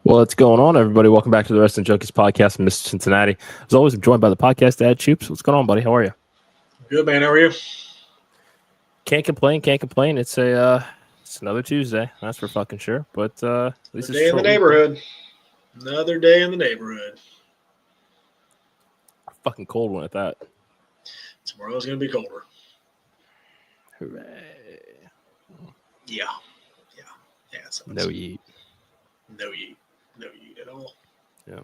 What's going on, everybody? Welcome back to the Wrestling Junkies podcast, Mr. Cincinnati. As always, I'm joined by the podcast dad, Choops. What's going on, buddy? How are you? Good, man. How are you? Can't complain. It's another Tuesday. That's for fucking sure. But at least it's day in the neighborhood. Another day in the neighborhood. Fucking cold one at that. Tomorrow's gonna be colder. Hooray! Yeah. No yeet. No yeet at all. Yeah.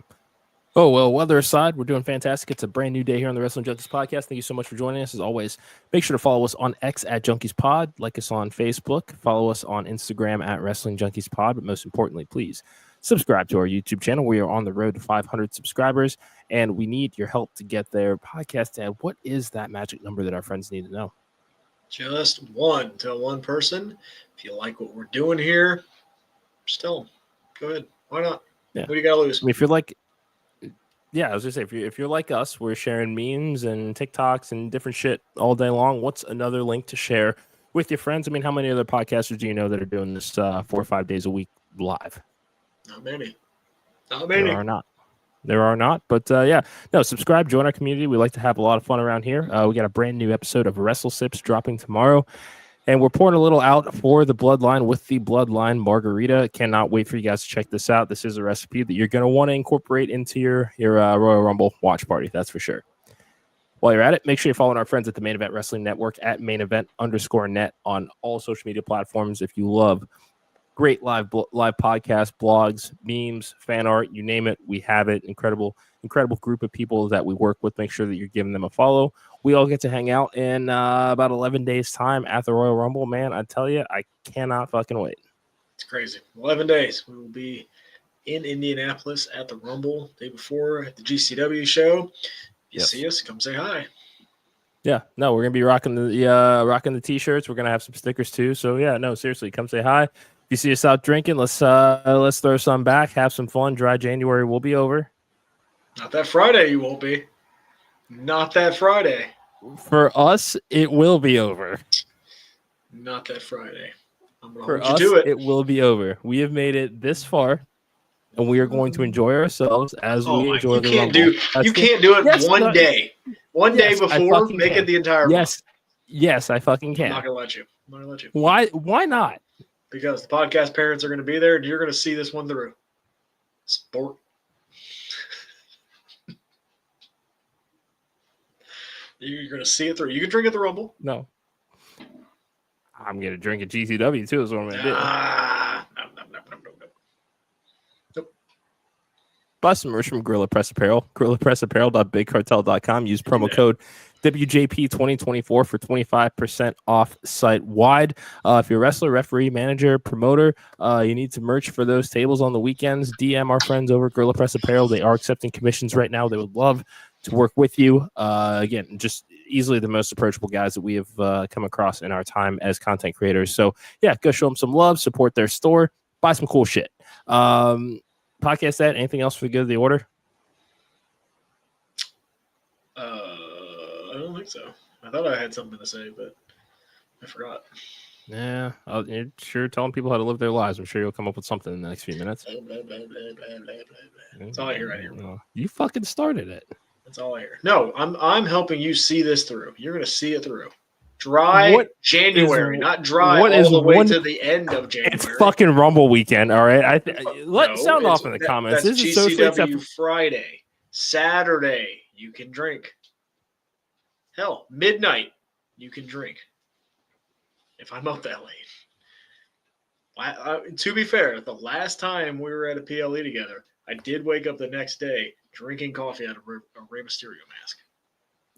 Oh, well, weather aside, we're doing fantastic. It's a brand new day here on the Wrestling Junkies podcast. Thank you so much for joining us. As always, make sure to follow us on X at Junkies Pod, like us on Facebook, follow us on Instagram at Wrestling Junkies Pod, but most importantly, please subscribe to our YouTube channel. We are on the road to 500 subscribers, and we need your help to get there. Podcast dad, what is that magic number that our friends need to know? Just one. Tell one person. If you like what we're doing here, just tell them. Go ahead. Why not? Yeah. What do you got to lose? I mean, if you're like, yeah, I was gonna say, if you're like us, we're sharing memes and TikToks and different shit all day long. What's another link to share with your friends? I mean, how many other podcasters do you know that are doing this 4 or 5 days a week live? Not many. There are not. But subscribe, join our community. We like to have a lot of fun around here. We got a brand new episode of Wrestle Sips dropping tomorrow. And we're pouring a little out for the Bloodline with the Bloodline Margarita. Cannot wait for you guys to check this out. This is a recipe that you're going to want to incorporate into your Royal Rumble watch party. That's for sure. While you're at it, make sure you're following our friends at the Main Event Wrestling Network at mainevent_net on all social media platforms. If you love great live podcasts, blogs, memes, fan art, you name it, we have it. Incredible group of people that we work with. Make sure that you're giving them a follow. We all get to hang out in about 11 days' time at the Royal Rumble. Man, I tell you, I cannot fucking wait. It's crazy. 11 days. We will be in Indianapolis at the Rumble day before at the GCW show. If you see us, come say hi. Yeah, no, we're gonna be rocking the t-shirts. We're gonna have some stickers too. So yeah, no, seriously, come say hi. If you see us out drinking, let's throw some back, have some fun. Dry January will be over. Not that Friday, you won't be. Not that Friday. For us, it will be over. Not that Friday. I'm going to hold you to it. It will be over. We have made it this far, and we are going to enjoy ourselves as we enjoy the Rumble. You can't do it one day. One day before, make it the entire month. Yes, I fucking can. I'm not going to let you. Why not? Because the podcast parents are going to be there, and you're going to see this one through. Sport. You're going to see it through. You can drink at the Rumble. No. I'm going to drink at GCW too, is what I'm going to do. No. Buy some merch from Gorilla Press Apparel. GorillaPressApparel.BigCartel.com. Use promo code WJP2024 for 25% off site-wide. If you're a wrestler, referee, manager, promoter, you need some merch for those tables on the weekends, DM our friends over at Gorilla Press Apparel. They are accepting commissions right now. They would love to work with you. Again, just easily the most approachable guys that we have come across in our time as content creators. So, yeah, go show them some love, support their store, buy some cool shit. Podcast that. Anything else for the good of the order? I don't think so. I thought I had something to say, but I forgot. Yeah, you're sure telling people how to live their lives. I'm sure you'll come up with something in the next few minutes. That's all I hear right here. You fucking started it. That's all I hear. No, I'm helping you see this through. You're going to see it through. Dry January, not dry all the way to the end of January. It's fucking Rumble weekend, all right? Sound off in the comments. That's this is GCW Friday. Saturday, you can drink. Hell, midnight, you can drink. If I'm up that late. To be fair, the last time we were at a PLE together, I did wake up the next day drinking coffee out of a Rey Mysterio mask.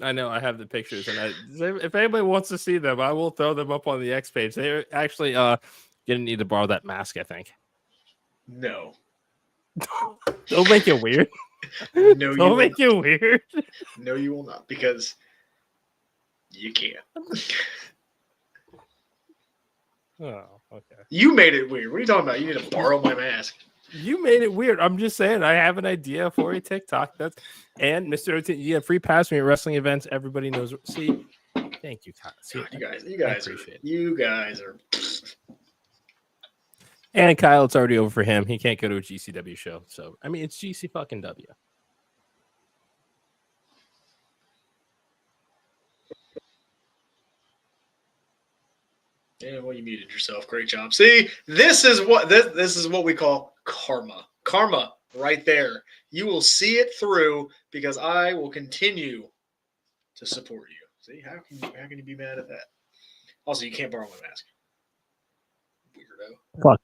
I know, I have the pictures, and if anybody wants to see them, I will throw them up on the X page. They're actually gonna need to borrow that mask, I think. No. Don't make it weird. No, don't make it weird. No, you will not, because you can't. Oh, okay. You made it weird. What are you talking about? You need to borrow my mask. You made it weird. I'm just saying, I have an idea for a TikTok. And Mr. OT, you have free pass when you're at wrestling events. Everybody knows. See, thank you, Kyle. See, God, you guys are. And Kyle, it's already over for him. He can't go to a GCW show. So, I mean, it's GC fucking W. Yeah, well, you muted yourself. Great job. See, this is what we call karma. Karma, right there. You will see it through because I will continue to support you. See, how can you be mad at that? Also, you can't borrow my mask. Weirdo. Fuck.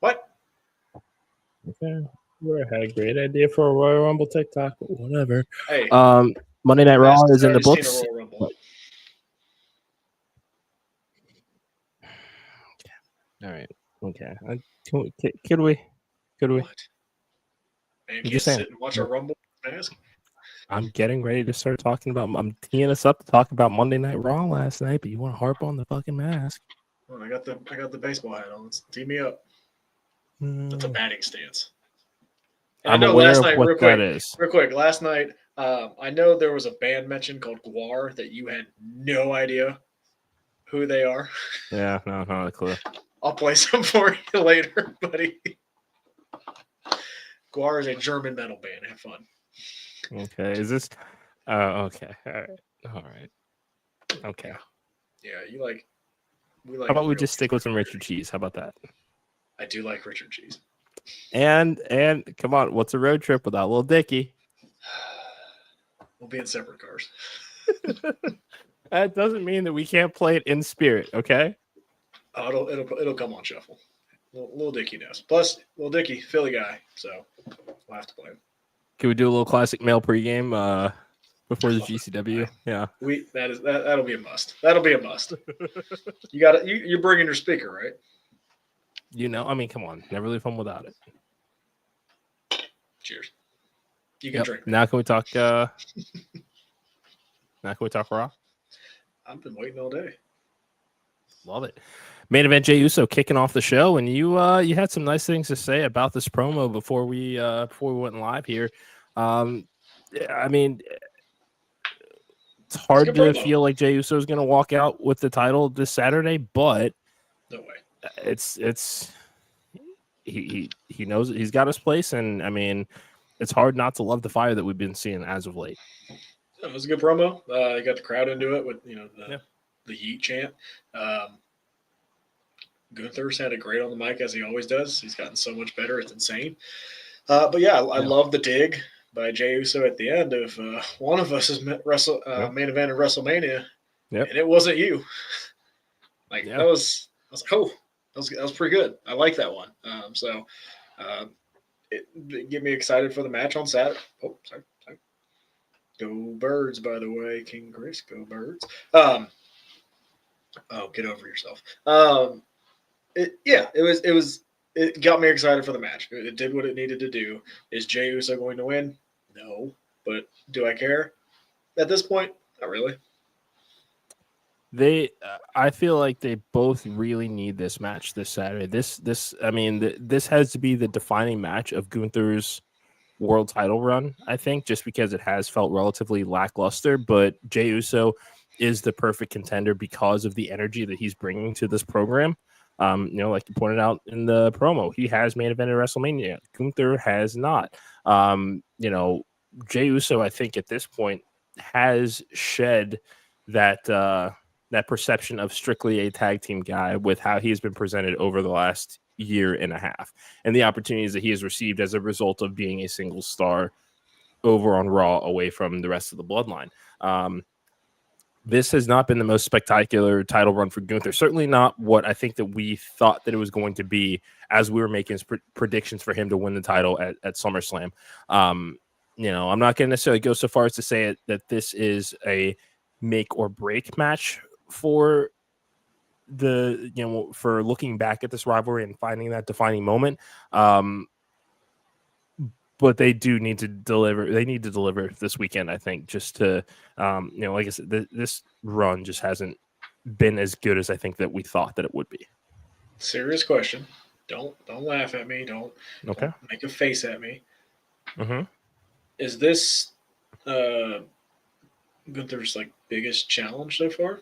What? Okay. I had a great idea for a Royal Rumble TikTok, but whatever. Hey, Monday Night Raw is in the already seen a books. Royal Rumble. All right. Okay. Could we? What? Man, I'm can't just saying. sit and watch a Rumble mask. I'm getting ready to start talking about. I'm teeing us up to talk about Monday Night Raw last night, but you want to harp on the fucking mask? Oh, I got the baseball hat on. Let's tee me up. That's a batting stance. And I'm I know aware last of night, what that is. Real quick, last night, I know there was a band mentioned called Guar that you had no idea who they are. Yeah, no, not a clue. I'll play some for you later, buddy. Guar is a German metal band. Have fun. Okay, is this? Okay, all right. Okay. Yeah, you like. We like. How about we just stick with some Richard Cheese? How about that? I do like Richard Cheese. And come on, what's a road trip without Little Dicky? We'll be in separate cars. That doesn't mean that we can't play it in spirit, okay? Oh, it'll come on shuffle. Little Dicky knows. Plus, Little Dicky, Philly guy, so we'll have to play him. Can we do a little classic mail pregame before the GCW? Yeah, that'll be a must. That'll be a must. You're bringing your speaker, right? You know, I mean, come on, never leave home without it. Cheers. You can drink. Now can we talk? Now can we talk Raw? I've been waiting all day. Love it. Main event: Jey Uso kicking off the show, and you had some nice things to say about this promo before we went live here. I mean, it's hard to feel like Jey Uso is going to walk out with the title this Saturday, but no way. It's he knows he's got his place, and I mean, it's hard not to love the fire that we've been seeing as of late. It was a good promo. You got the crowd into it with the Yeet chant. Gunther sounded great on the mic as he always does. He's gotten so much better; it's insane. But I love the dig by Jey Uso at the end of one of us is main event of WrestleMania, and it wasn't you. That was I was like, oh, that was pretty good. I like that one. It get me excited for the match on Saturday. Oh, sorry. Go Birds, by the way, King Chris. Go Birds. Oh, get over yourself. It got me excited for the match. It did what it needed to do. Is Jey Uso going to win? No. But do I care? At this point, not really. I feel like they both really need this match this Saturday. This has to be the defining match of Gunther's world title run, I think, just because it has felt relatively lackluster, but Jey Uso is the perfect contender because of the energy that he's bringing to this program. Like you pointed out in the promo, he has main evented WrestleMania. Gunther has not. Jey Uso, I think at this point has shed that perception of strictly a tag team guy with how he has been presented over the last year and a half and the opportunities that he has received as a result of being a single star over on Raw away from the rest of the bloodline. This has not been the most spectacular title run for Gunther. Certainly not what I think that we thought that it was going to be as we were making predictions for him to win the title at SummerSlam. I'm not going to necessarily go so far as to say that this is a make or break match for for looking back at this rivalry and finding that defining moment. But they do need to deliver. They need to deliver this weekend, I think, just to, like I said, this run just hasn't been as good as I think that we thought that it would be. Serious question. Don't laugh at me. Don't make a face at me. Mm-hmm. Is this Gunther's biggest challenge so far?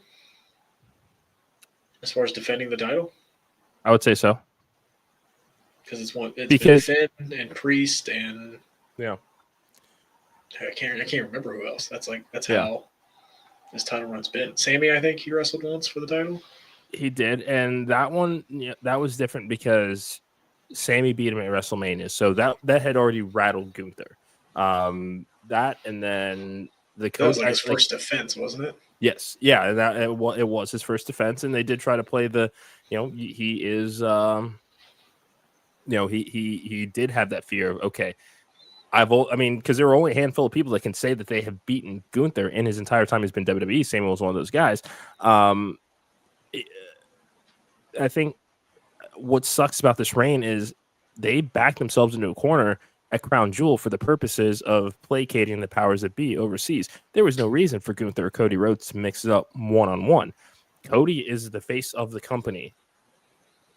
as far as defending the title? I would say so. Because it's Because been Finn and Priest and yeah, I can't remember who else. That's yeah, how this title run's been. Sami, I think he wrestled once for the title. he did, and that one, that was different because Sami beat him at WrestleMania, so that had already rattled Gunther. That and then the That was Cody, like his first defense, wasn't it? yes, yeah, that it was his first defense, and they did try to play the, he is, he did have that fear of, okay, because there are only a handful of people that can say that they have beaten Gunther in his entire time he's been WWE. Samuel was one of those guys. I think what sucks about this reign is they backed themselves into a corner at Crown Jewel for the purposes of placating the powers that be overseas. There was no reason for Gunther or Cody Rhodes to mix it up one-on-one. Cody is the face of the company.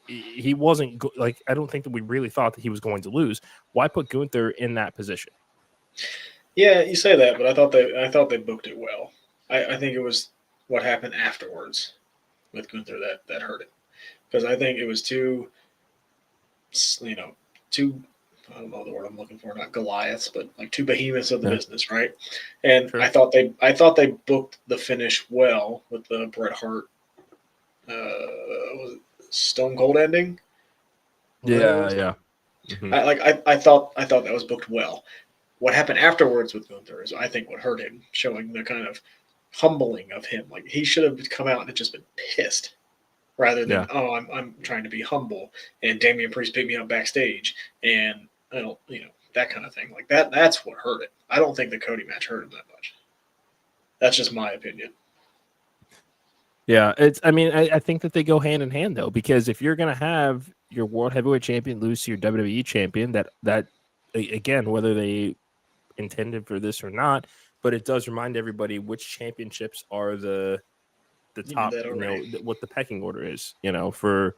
He wasn't I don't think that we really thought that he was going to lose. Why put Gunther in that position? Yeah, you say that, but I thought they booked it well. I think it was what happened afterwards with Gunther that hurt it, because I think it was too I don't know the word I'm looking for, not Goliaths, but like two behemoths of the business, right? And sure. I thought they booked the finish well with the Bret Hart was it Stone Cold ending. Yeah. Mm-hmm. I thought that was booked well. What happened afterwards with Gunther is, I think, what hurt him, showing the kind of humbling of him. Like, he should have come out and just been pissed, rather than I'm trying to be humble, and Damian Priest picked me up backstage, and I don't, that kind of thing. Like that's what hurt it. I don't think the Cody match hurt him that much. That's just my opinion. Yeah, I think that they go hand in hand, though, because if you're gonna have your World Heavyweight Champion lose to your WWE Champion, that again, whether they intended for this or not, but it does remind everybody which championships are the top, what the pecking order is, for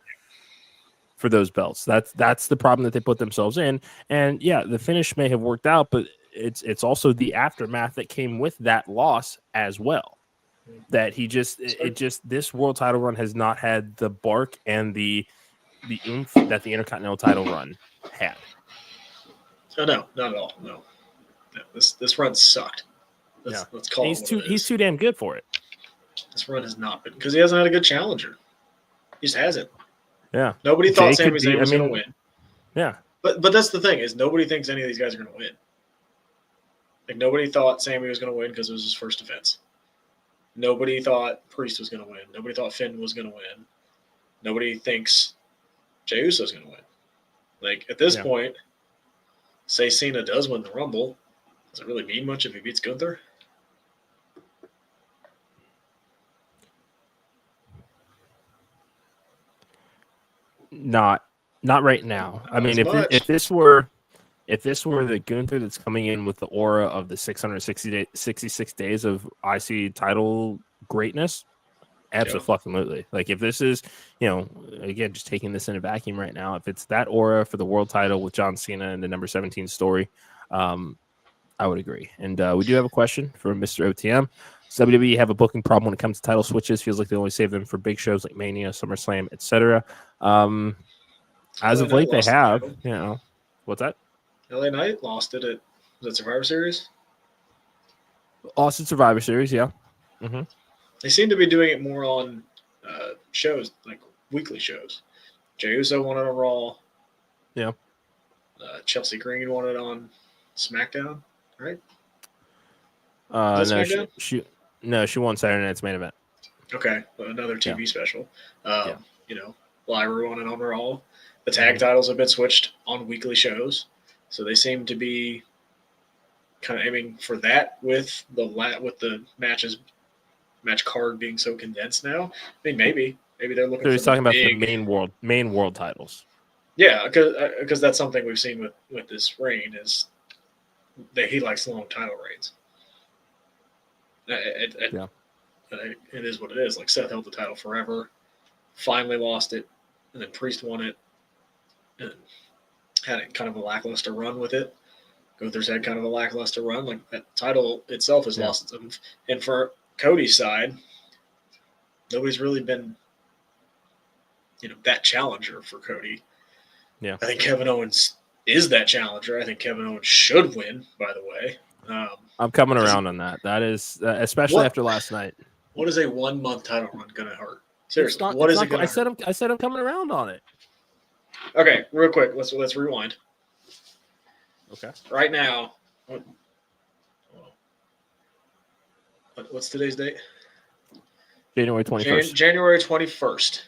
those belts. That's the problem that they put themselves in. And yeah, the finish may have worked out, but it's also the aftermath that came with that loss as well. That this world title run has not had the bark and the oomph that the Intercontinental title run had. Oh, no, not at all. No. This run sucked. Let's call it what it is. He's too damn good for it. This run has not been, because he hasn't had a good challenger. He just hasn't. Yeah. Nobody thought Sami Zayn was going to win. Yeah. But that's the thing, is nobody thinks any of these guys are going to win. Like, nobody thought Sami was going to win because it was his first defense. Nobody thought Priest was going to win. Nobody thought Finn was going to win. Nobody thinks Jey Uso is going to win. Like, at this point, say Cena does win the Rumble, does it really mean much if he beats Gunther? Not right now. I mean, if this were the Gunther that's coming in with the aura of the 66 days of IC title greatness, absolutely. Like, if this is, again, just taking this in a vacuum right now, if it's that aura for the world title with John Cena and the number 17 story, I would agree. And we do have a question from Mr. OTM. Does WWE have a booking problem when it comes to title switches? Feels like they only save them for big shows like Mania, SummerSlam, etc. As of late, they have. What's that? LA Knight lost it at, was it Survivor Series? Lost at Survivor Series, yeah. Mm-hmm. They seem to be doing it more on shows, like weekly shows. Jey Uso won it on Raw. Yeah. Chelsea Green won it on SmackDown, right? No, she won Saturday Night's Main Event. Okay, another TV special. Lyra won it on Raw. The tag titles have been switched on weekly shows, so they seem to be kind of aiming for that with the match card being so condensed now. I mean, maybe they're looking. So he's talking about the main world titles. Yeah, because that's something we've seen with this reign is that he likes long title reigns. It is what it is. Like, Seth held the title forever, finally lost it, and then Priest won it, and had kind of a lackluster run with it. Gunther's had kind of a lackluster run. Like, that title itself has lost its. And for Cody's side, nobody's really been that challenger for Cody. Yeah. I think Kevin Owens is that challenger. I think Kevin Owens should win, by the way. I'm coming around on that. That is, especially after last night. What is a 1 month title run going to hurt? Seriously, What what is it going to hurt? I said I'm coming around on it. Okay, real quick. Let's rewind. Okay. Right now, what's today's date? January 21st. January 21st.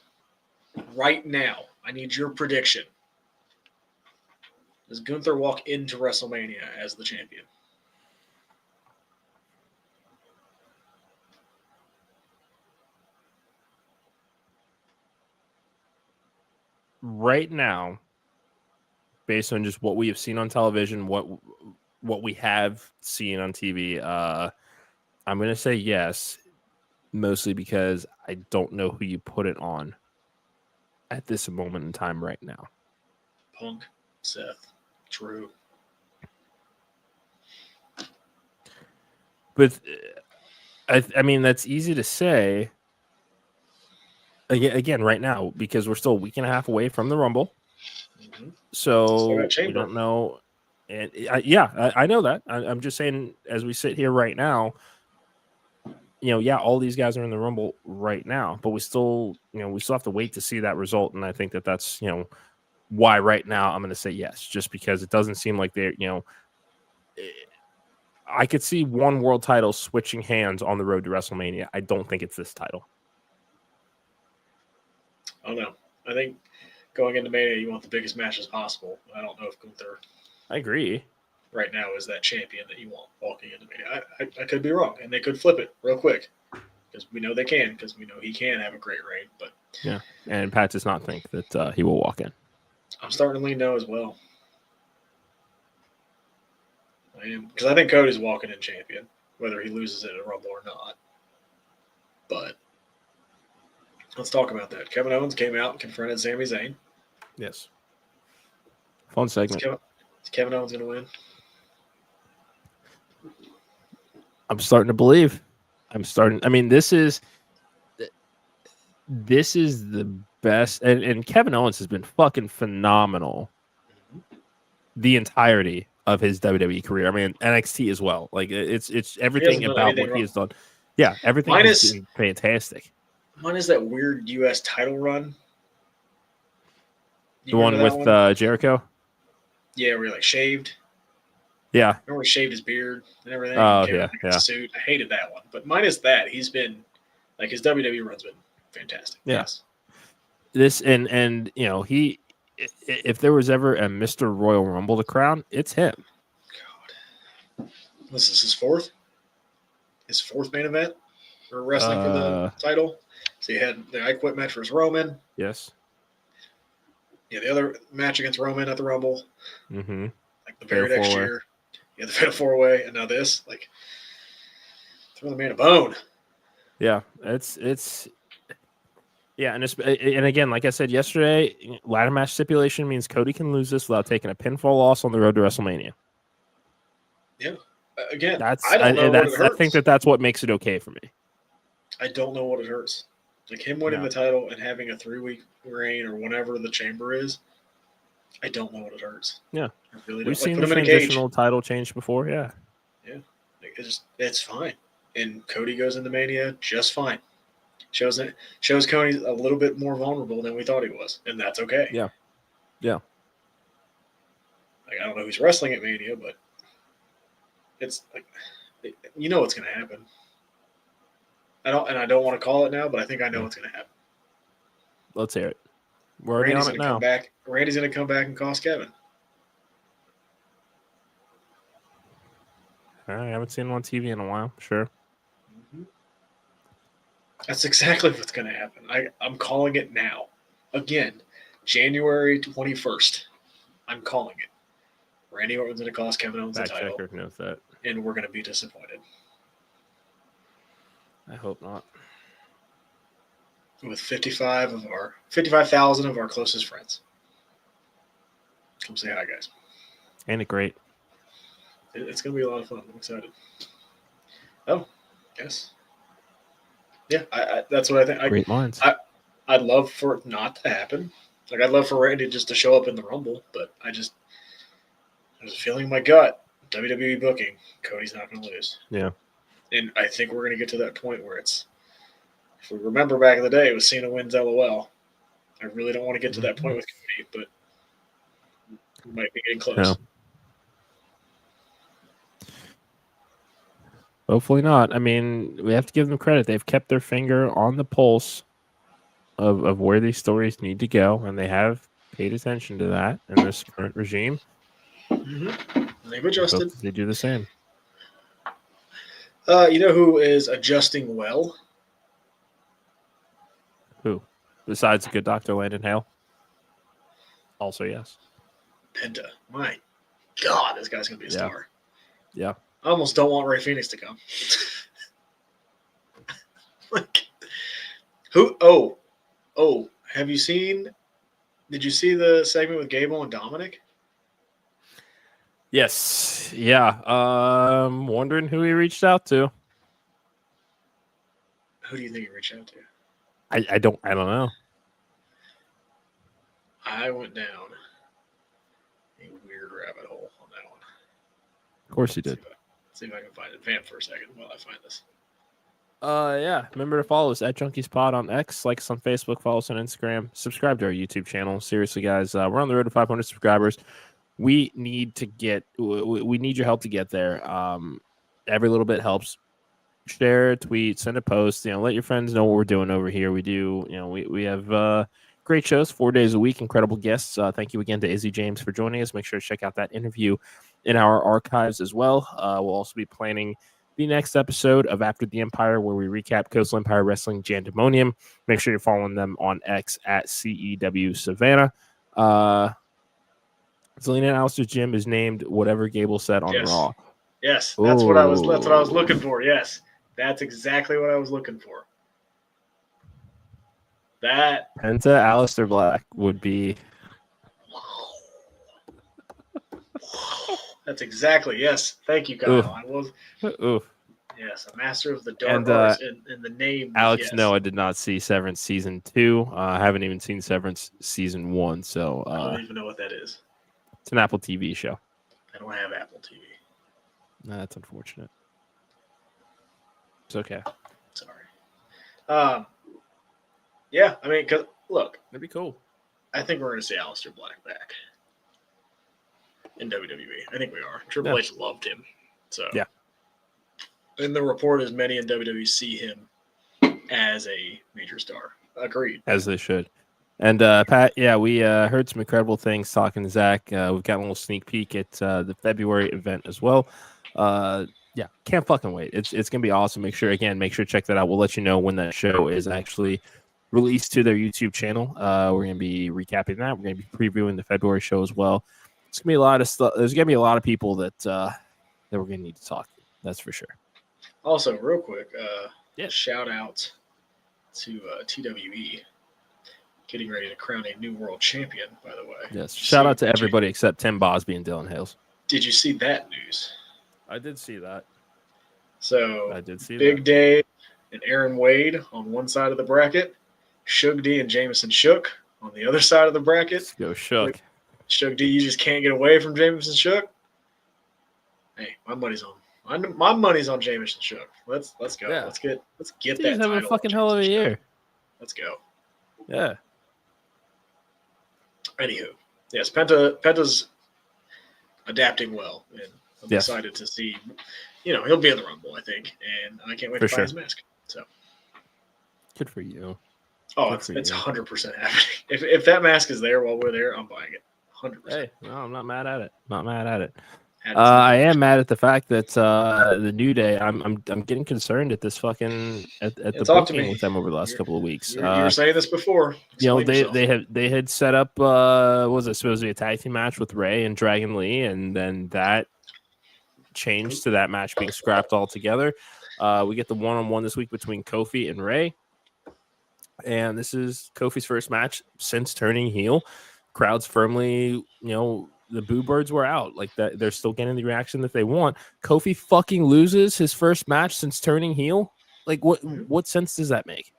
Right now, I need your prediction. Does Gunther walk into WrestleMania as the champion? Right now, based on just what we have seen on television, what we have seen on TV, I'm going to say yes, mostly because I don't know who you put it on at this moment in time right now. Punk, Seth, Drew. But I mean, that's easy to say. Again, right now, because we're still a week and a half away from the Rumble. Mm-hmm. So we don't know. And I know that. I'm just saying, as we sit here right now, all these guys are in the Rumble right now, but we still have to wait to see that result. And I think that's, why right now I'm going to say yes, just because it doesn't seem like they're, I could see one world title switching hands on the road to WrestleMania. I don't think it's this title. I don't know. I think going into Mania, you want the biggest matches possible. I don't know if Gunther, I agree, right now is that champion that you want walking into Mania. I could be wrong, and they could flip it real quick because we know they can, because we know he can have a great reign. But yeah, and Pat does not think that he will walk in. I'm starting to lean no as well. I am, because I think Cody's walking in champion, whether he loses it at a Rumble or not. But let's talk about that. Kevin Owens came out and confronted Sami Zayn. Yes. Fun segment. Is Kevin Owens going to win? I'm starting to believe. I mean, this is the best. And Kevin Owens has been fucking phenomenal the entirety of his WWE career. I mean, NXT as well. Like, it's everything about what he has done. Yeah, everything has been fantastic. Mine is that weird U.S. title run. The one with Jericho? Yeah, where he shaved. Yeah. Remember where he shaved his beard and everything? Oh, yeah. Suit. I hated that one. But mine is that. He's been, his WWE run's been fantastic. Yeah. Yes. This, and he, if there was ever a Mr. Royal Rumble to crown, it's him. God. This is his fourth? His fourth main event? Or wrestling for the title? So he had the I Quit match versus Roman. Yes. Yeah, the other match against Roman at the Rumble. Mm-hmm. The very next year. Yeah, the Fatal 4-Way, and now this. Throw the man a bone. Yeah, it's yeah, and again, like I said yesterday, ladder match stipulation means Cody can lose this without taking a pinfall loss on the road to WrestleMania. Yeah, again, I think that's what makes it okay for me. I don't know what it hurts. Him winning the title and having a 3-week reign or whatever the chamber is, I don't know what it hurts. Yeah, I really don't. We've seen the transitional title change before. Yeah, it's fine. And Cody goes into Mania just fine. Shows Cody a little bit more vulnerable than we thought he was, and that's okay. Yeah. I don't know who's wrestling at Mania, but it's what's going to happen. I don't want to call it now, but I think I know what's going to happen. Let's hear it. We're already on it now. Randy's going to come back and cost Kevin. I haven't seen him on TV in a while. Sure. Mm-hmm. That's exactly what's going to happen. I'm calling it now. Again, January 21st. I'm calling it. Randy Orton's going to cost Kevin Owens the title. Backchecker knows that. And we're going to be disappointed. I hope not. With 55,000 of our closest friends. Come say hi, guys. Ain't it great? It's going to be a lot of fun. I'm excited. Oh, yes. Yeah, that's what I think. Great minds. I'd love for it not to happen. Like, I'd love for Randy just to show up in the Rumble, but there's a feeling in my gut, WWE booking, Cody's not going to lose. Yeah. And I think we're going to get to that point where it's, if we remember back in the day, it was Cena wins LOL. I really don't want to get to that point with Cody, but we might be getting close. Yeah. Hopefully not. I mean, we have to give them credit. They've kept their finger on the pulse of where these stories need to go, and they have paid attention to that in this current regime. Mm-hmm. They've adjusted. They do the same. You know who is adjusting well? Who? Besides good Dr. Landon Hale? Also, yes. Penta. My God, this guy's going to be a star. Yeah. I almost don't want Ray Phoenix to come. Like, who? Oh, have you seen? Did you see the segment with Gable and Dominic? Yes. Yeah. Wondering who he reached out to. Who do you think he reached out to? I don't know. I went down a weird rabbit hole on that one. Of course he did. See if I can find it. Vamp for a second while I find this. Yeah. Remember to follow us at JunkiesPod on X, like us on Facebook, follow us on Instagram, subscribe to our YouTube channel. Seriously, guys, we're on the road to 500 subscribers. We need to get. We need your help to get there. Every little bit helps. Share, tweet, send a post. Let your friends know what we're doing over here. We do. We have great shows 4 days a week. Incredible guests. Thank you again to Izzy James for joining us. Make sure to check out that interview in our archives as well. We'll also be planning the next episode of After the Empire, where we recap Coastal Empire Wrestling Jandemonium. Make sure you're following them on X at CEW Savannah. Zelina and Alistair's gym is named whatever Gable said on Raw. Yes, that's what I was looking for. Yes, that's exactly what I was looking for. That Penta Alistair Black would be. That's exactly, yes. Thank you, Kyle. Oof. I was Oof. Yes, a master of the dark arts in the name. Alex, yes. no, I did not see Severance season 2. I haven't even seen Severance season 1, so I don't even know what that is. It's an Apple TV show. I don't have Apple TV. That's unfortunate. It's okay. Sorry. Yeah, I mean, cause look, that'd be cool. I think we're going to see Aleister Black back in WWE. I think we are. Triple H loved him, so yeah. And the report is many in WWE see him as a major star. Agreed. As they should. And Pat, yeah, we heard some incredible things talking to Zach. We've got a little sneak peek at the February event as well. Yeah, can't fucking wait. It's gonna be awesome. Make sure to check that out. We'll let you know when that show is actually released to their YouTube channel. We're gonna be recapping that. We're gonna be previewing the February show as well. It's gonna be a lot of stuff. There's gonna be a lot of people that we're gonna need to talk to. That's for sure. Also, real quick, shout out to TWE getting ready to crown a new world champion. By the way, yes. Shout out to everybody except Tim Bosby and Dylan Hales. Did you see that news? I did see that. So I did see Big that. Dave and Aaron Wade on one side of the bracket, Shug D and Jameson Shook on the other side of the bracket. Let's go Shook. Shug D, you just can't get away from Jameson Shook. Hey, my money's on Jameson Shook. Let's go. Yeah. Let's get He's that. having a fucking hell of a year. Let's go. Yeah. Anywho, yes, Penta's adapting well, and I'm excited to see. He'll be in the Rumble, I think, and I can't wait to buy his mask. So good for you. Oh, it's 100% happening. If that mask is there while we're there, I'm buying it. 100%. Hey, no, I'm not mad at it. I am mad at the fact that the New Day. I'm getting concerned at this fucking at the booking with them over the last couple of weeks. You were saying this before. They had set up what was it supposed to be a tag team match with Ray and Dragon Lee, and then that changed to that match being scrapped altogether. We get the one-on-one this week between Kofi and Ray, and this is Kofi's first match since turning heel. Crowd's firmly, the boo birds were out. Like that, they're still getting the reaction that they want. Kofi fucking loses his first match since turning heel. Like what sense does that make?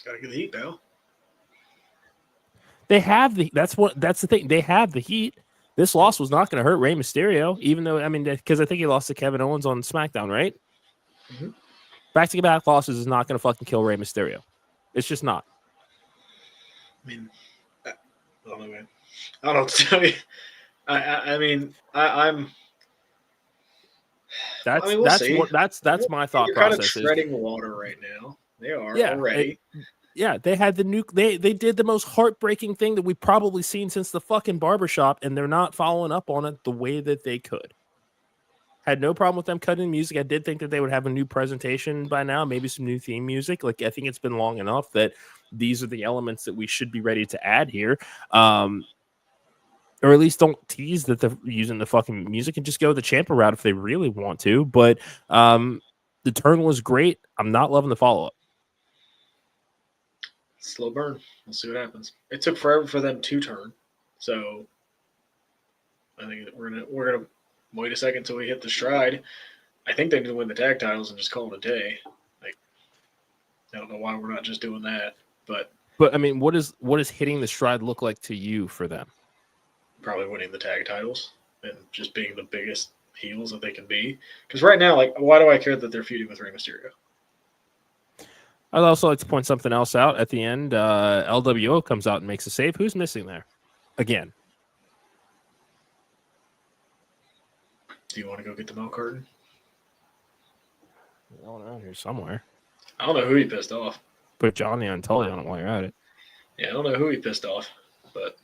Gotta get the heat, pal. They have that's the thing. They have the heat. This loss was not going to hurt Rey Mysterio, even though, I mean, because I think he lost to Kevin Owens on SmackDown, right? Mm-hmm. Back-to-back losses is not going to fucking kill Rey Mysterio. It's just not. I mean, I don't know, man. I don't know what to tell you. I'm. We'll see. That's my thought They're kind of process. treading water right now. They are Yeah, already. They had they did the most heartbreaking thing that we've probably seen since the fucking barbershop, and they're not following up on it the way that they could. Had no problem with them cutting music. I did think that they would have a new presentation by now, maybe some new theme music. Like, I think it's been long enough that these are the elements that we should be ready to add here. Or at least don't tease that they're using the fucking music and just go the Ciampa route if they really want to. But the turn was great. I'm not loving the follow-up. Slow burn. We'll see what happens. It took forever for them to turn, so I think we're gonna wait a second until we hit the stride. I think they need to win the tag titles and just call it a day. Like, I don't know why we're not just doing that, but I mean, what does hitting the stride look like to you for them? Probably winning the tag titles and just being the biggest heels that they can be. Because right now, like, why do I care that they're feuding with Rey Mysterio? I'd also like to point something else out at the end. LWO comes out and makes a save. Who's missing there? Again. Do you want to go get the milk carton? Going around here somewhere. I don't know who he pissed off. Put Johnny on Tully on it while you're at it. Yeah, I don't know who he pissed off, but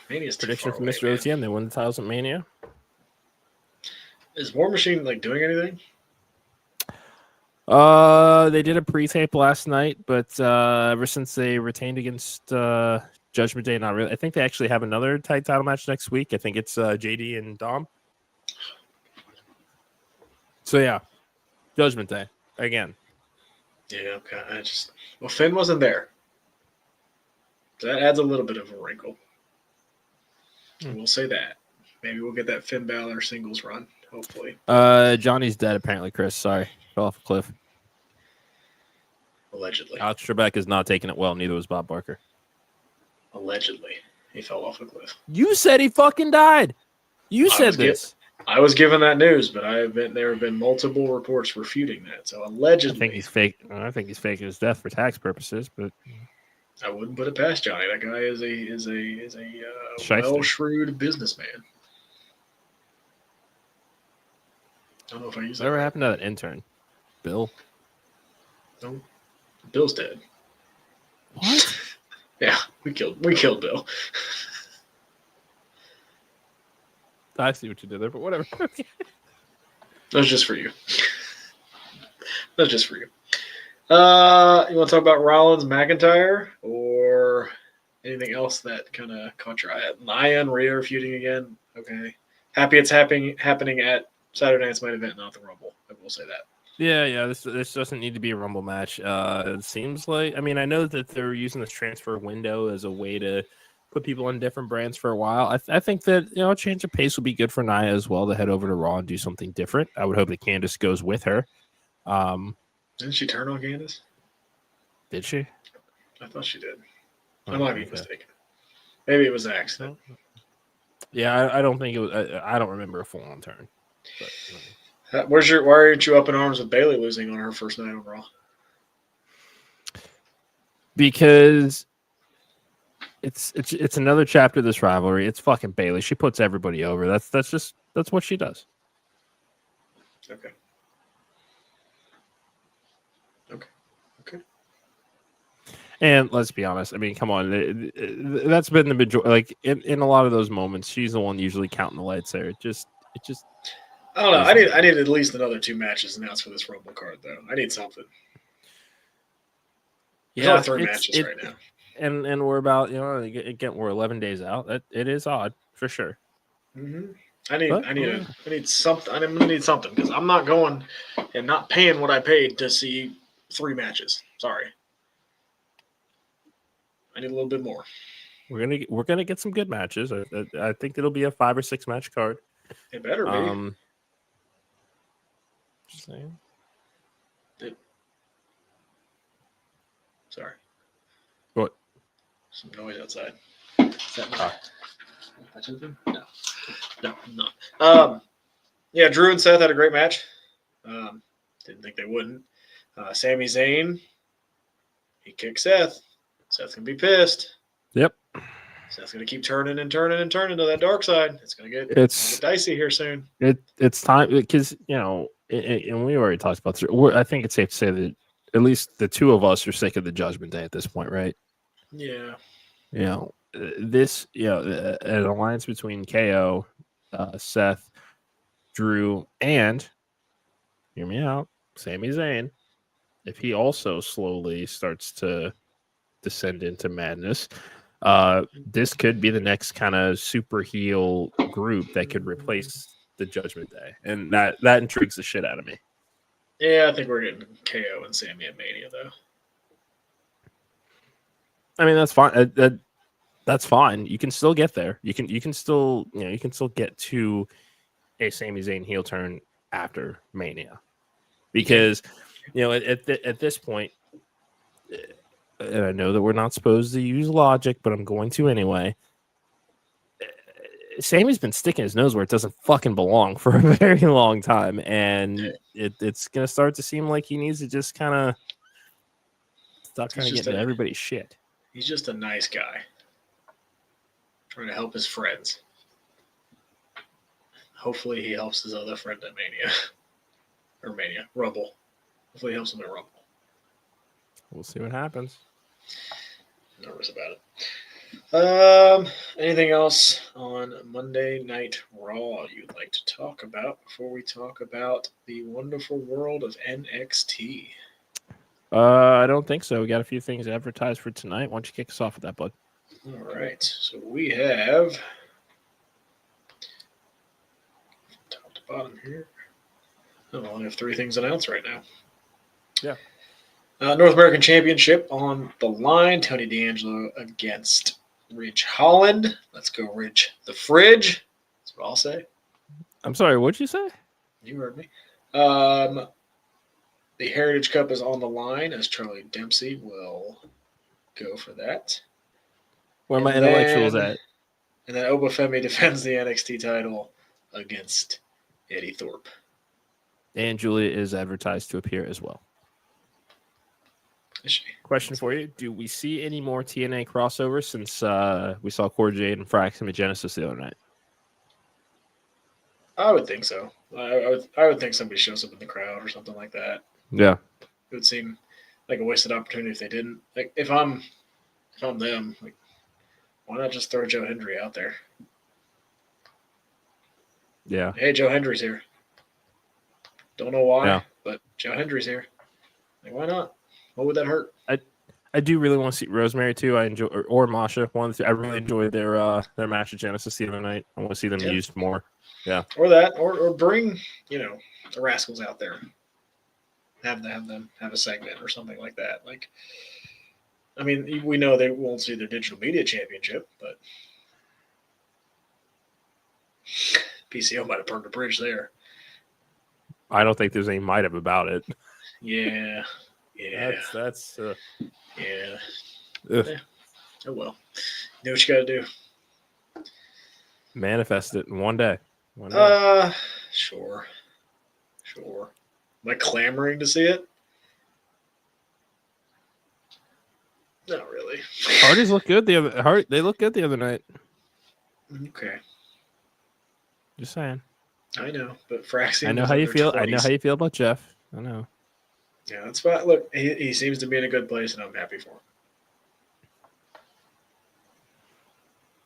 Mania's too prediction far for away, Mr. man. OTM. They won the titles at Mania. Is War Machine like doing anything? They did a pre-tape last night, but ever since they retained against Judgment Day, not really. I think they actually have another tag title match next week. I think it's JD and Dom. So yeah, Judgment Day again. Yeah, okay. Finn wasn't there. That adds a little bit of a wrinkle. We'll say that. Maybe we'll get that Finn Balor singles run, hopefully. Johnny's dead, apparently, Chris. Sorry. Fell off a cliff. Allegedly. Alex Trebek is not taking it well. Neither was Bob Barker. Allegedly. He fell off a cliff. You said he fucking died. You said this. I was given that news, but there have been multiple reports refuting that. So allegedly. I think he's fake. I think he's faking his death for tax purposes, but I wouldn't put it past Johnny. That guy is a well-shrewd businessman. I don't know if I use that. Whatever happened to that intern? Bill? No. Bill's dead. What? Yeah, we killed Bill. I see what you did there, but whatever. That was just for you. That's just for you. You want to talk about Rollins, McIntyre, or anything else that kind of caught your eye? Nia and Rhea are feuding again. Okay. Happy it's happening at Saturday Night's Main Event, not the Rumble. I will say that. Yeah. This doesn't need to be a Rumble match. It seems like. I mean, I know that they're using this transfer window as a way to put people on different brands for a while. I think that a change of pace would be good for Nia as well to head over to Raw and do something different. I would hope that Candice goes with her. Didn't she turn on Candice? Did she? I thought she did. I might be mistaken. Maybe it was an accident. Yeah, I don't think it was. I don't remember a full-on turn. But, why aren't you up in arms with Bayley losing on her first night on Raw? Because it's another chapter of this rivalry. It's fucking Bayley. She puts everybody over. That's what she does. Okay. And let's be honest. I mean, come on. That's been the majority. Like in a lot of those moments, she's the one usually counting the lights there. It just. I don't know. I need at least another 2 matches announced for this Rumble card, though. I need something. There's only 3 matches right now. And we're about again we're 11 days out. It is odd for sure. Mm-hmm. I need something. I'm gonna need something because I'm not going and not paying what I paid to see 3 matches. Sorry. I need a little bit more. We're gonna get some good matches. I think it'll be a 5 or 6 match card. It better be. Just saying. Sorry. What? some noise outside. Is that No. No, I'm not. Yeah, Drew and Seth had a great match. Didn't think they wouldn't. Sami Zayn, he kicked Seth. Seth's going to be pissed. Yep. Seth's going to keep turning and turning and turning to that dark side. It's going to get dicey here soon. It's time because, and we already talked about this. I think it's safe to say that at least the two of us are sick of the Judgment Day at this point, right? Yeah. An alliance between KO, Seth, Drew, and, hear me out, Sami Zayn, if he also slowly starts to descend into madness, this could be the next kind of super heel group that could replace the Judgment Day. And that intrigues the shit out of me. Yeah, I think we're getting KO and Sami at Mania, though. I mean, that's fine. That's fine. You can still get there. You can still get to a Sami Zayn heel turn after Mania, because at this point, and I know that we're not supposed to use logic, but I'm going to anyway. Sami's been sticking his nose where it doesn't fucking belong for a very long time, and it's gonna start to seem like he needs to just kind of stop trying to get into everybody's shit. He's just a nice guy trying to help his friends. Hopefully he helps his other friend at Rumble. Hopefully he helps him at Rumble. We'll see what happens. Nervous about it. Anything else on Monday Night Raw you'd like to talk about before we talk about the wonderful world of NXT? I don't think so. We got a few things advertised for tonight. Why don't you kick us off with that, bud? All right. So we have top to bottom here. Oh, I only have 3 things announced right now. Yeah. North American Championship on the line. Tony D'Angelo against Ridge Holland. Let's go, Ridge the Fridge. That's what I'll say. I'm sorry, what'd you say? You heard me. The Heritage Cup is on the line as Charlie Dempsey will go for that. Where my intellectuals at? And then Obafemi defends the NXT title against Eddie Thorpe. And Julia is advertised to appear as well. Is she? Question for you. Do we see any more TNA crossovers since we saw Core Jade and Fraxum at Genesis the other night? I would think so. I would think somebody shows up in the crowd or something like that. Yeah. It would seem like a wasted opportunity if they didn't. Like if I'm them, like why not just throw Joe Hendry out there? Yeah. Hey, Joe Hendry's here. Don't know why, but Joe Hendry's here. Like why not? What would that hurt? I do really want to see Rosemary too. I enjoy or Masha. I really enjoyed their match at Genesis the other night. I want to see them used more. Yeah. Or that, or bring the Rascals out there. Have them have a segment or something like that. Like, I mean, we know they won't see their digital media championship, but PCO might have burned a bridge there. I don't think there's any might have about it. Yeah. That's yeah. Oh well. Do what you got to do. Manifest it in one day. Sure. Am I clamoring to see it? Not really. Hardys look good they look good the other night. Okay. Just saying. I know, but Fraxie. I know how you feel. 20s. I know how you feel about Jeff. I know. Yeah, that's fine. Look, he seems to be in a good place, and I'm happy for him.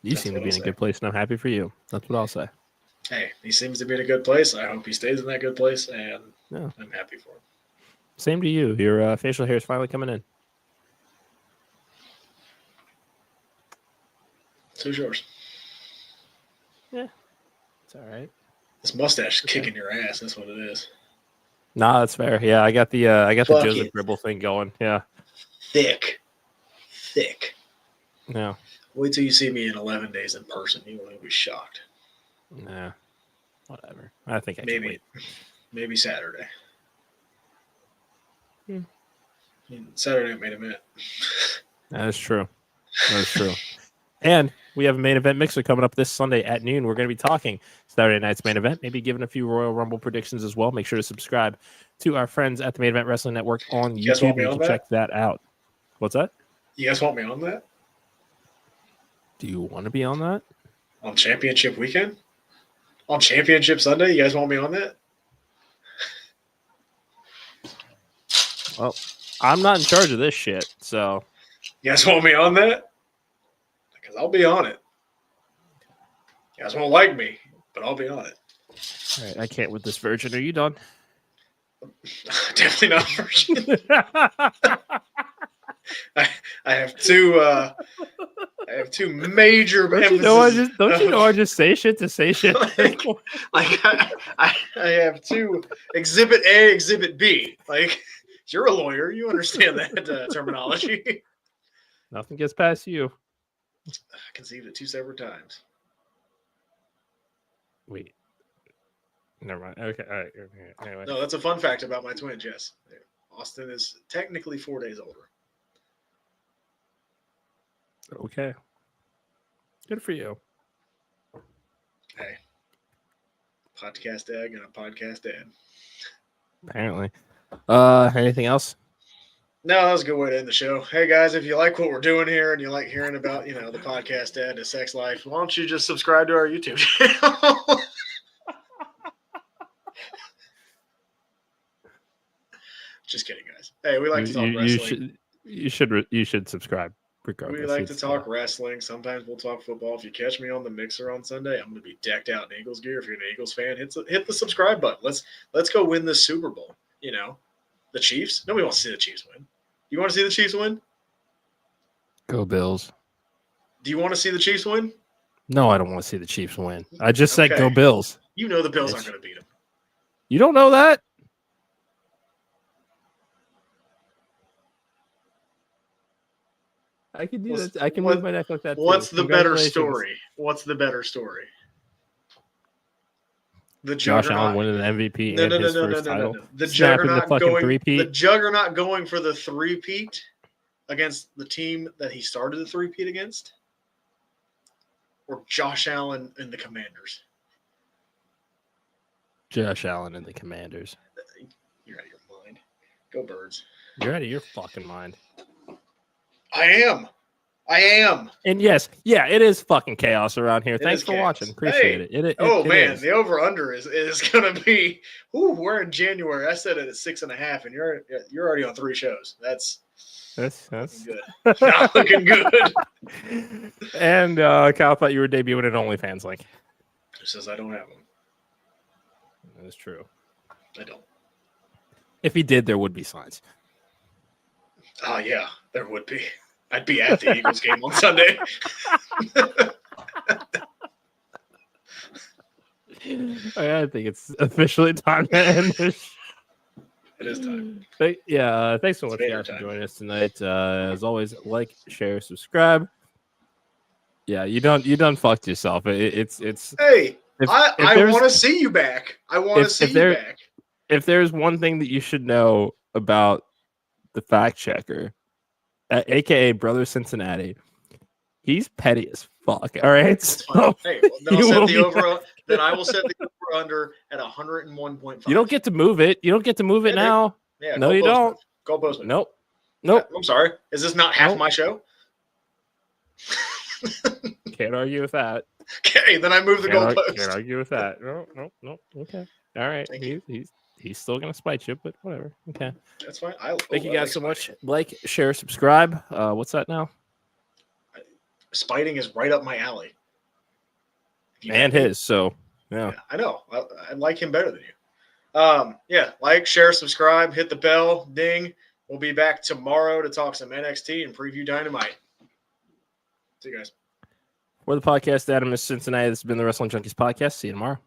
You seem to be in a good place, and I'm happy for you. That's what I'll say. Hey, he seems to be in a good place. I hope he stays in that good place, and I'm happy for him. Same to you. Your facial hair is finally coming in. So's yours. Yeah, it's all right. This mustache is kicking your ass. That's what it is. Nah, that's fair. Yeah, I got the Joseph Gribble thing going. Yeah. Thick. Yeah. Wait till you see me in 11 days in person. You will be shocked. Nah. Whatever. I think I can wait. Maybe Saturday. Saturday made a minute. That is true. That's true. And we have a main event mixer coming up this Sunday at noon. We're going to be talking Saturday night's main event, maybe giving a few Royal Rumble predictions as well. Make sure to subscribe to our friends at the Main Event Wrestling Network on You guys YouTube. want me You on can that? check that out. What's that? You guys want me on that? Do you want to be on that? On Championship weekend? On Championship Sunday? You guys want me on that? Well, I'm not in charge of this shit, so. You guys want me on that? Because I'll be on it. You guys won't like me, but I'll be on it. All right, I can't with this virgin. Are you done? Definitely not virgin. I have two. I have two major. Don't you know I just say shit to say shit? I have two. Exhibit A, Exhibit B. Like, you're a lawyer, you understand that terminology. Nothing gets past you. I conceived it 2 separate times. Wait. Never mind. Okay. All right. Okay. Anyway. No, that's a fun fact about my twin, Jess. Austin is technically 4 days older. Okay. Good for you. Hey. Podcast dad and a podcast dad. Apparently. Anything else? No, that was a good way to end the show. Hey guys, if you like what we're doing here and you like hearing about, the podcast dad, the sex life, why don't you just subscribe to our YouTube channel? Just kidding, guys. Hey, we like to talk wrestling. You should subscribe. Regardless. We like to talk wrestling. Sometimes we'll talk football. If you catch me on the mixer on Sunday, I'm going to be decked out in Eagles gear. If you're an Eagles fan, hit the subscribe button. Let's go win this Super Bowl. The Chiefs. Nobody wants to see the Chiefs win. You want to see the Chiefs win? Go Bills. Do you want to see the Chiefs win? No, I don't want to see the Chiefs win. I just said go Bills. You know the Bills aren't going to beat them. You don't know that? I can do that. I can move my neck like that. What's the better story? What's the better story? The Josh Allen winning an MVP and his first title. The Juggernaut going for the three-peat against the team that he started the three-peat against? Or Josh Allen and the Commanders? Josh Allen and the Commanders. You're out of your mind. Go Birds. You're out of your fucking mind. I am. And yes, it is fucking chaos around here. Thanks for watching. Appreciate it. It is. The over-under is going to be, we're in January. I said it at 6.5, and you're already on 3 shows. That's good. Not looking good. And Kyle thought you were debuting an OnlyFans link. It says I don't have them. That is true. I don't. If he did, there would be signs. Oh, yeah, there would be. I'd be at the Eagles game on Sunday. I think it's officially time to end this. It is time. Thanks so much for joining us tonight. As always, like, share, subscribe. Yeah, you done fucked yourself. It's. Hey, I want to see you back. I want to see you back. If there's one thing that you should know about the fact checker, aka Brother Cincinnati, he's petty as fuck. All right. So hey, then I will set the over under at 101.5. You don't get to move it. You don't get to move it now. Yeah, no, you don't. Go Bozeman. Nope. I'm sorry. Is this not half my show? Can't argue with that. Okay, then I move the goalpost. Can't argue with that. No. Okay. All right. He's still gonna spite you, but whatever. Okay. That's fine. Thank you guys so much. Like, share, subscribe. What's that now? Spiting is right up my alley. And his, so yeah. I know. I like him better than you. Like, share, subscribe, hit the bell, ding. We'll be back tomorrow to talk some NXT and preview Dynamite. See you guys. For the podcast, Adam is Cincinnati. This has been the Wrestling Junkies podcast. See you tomorrow.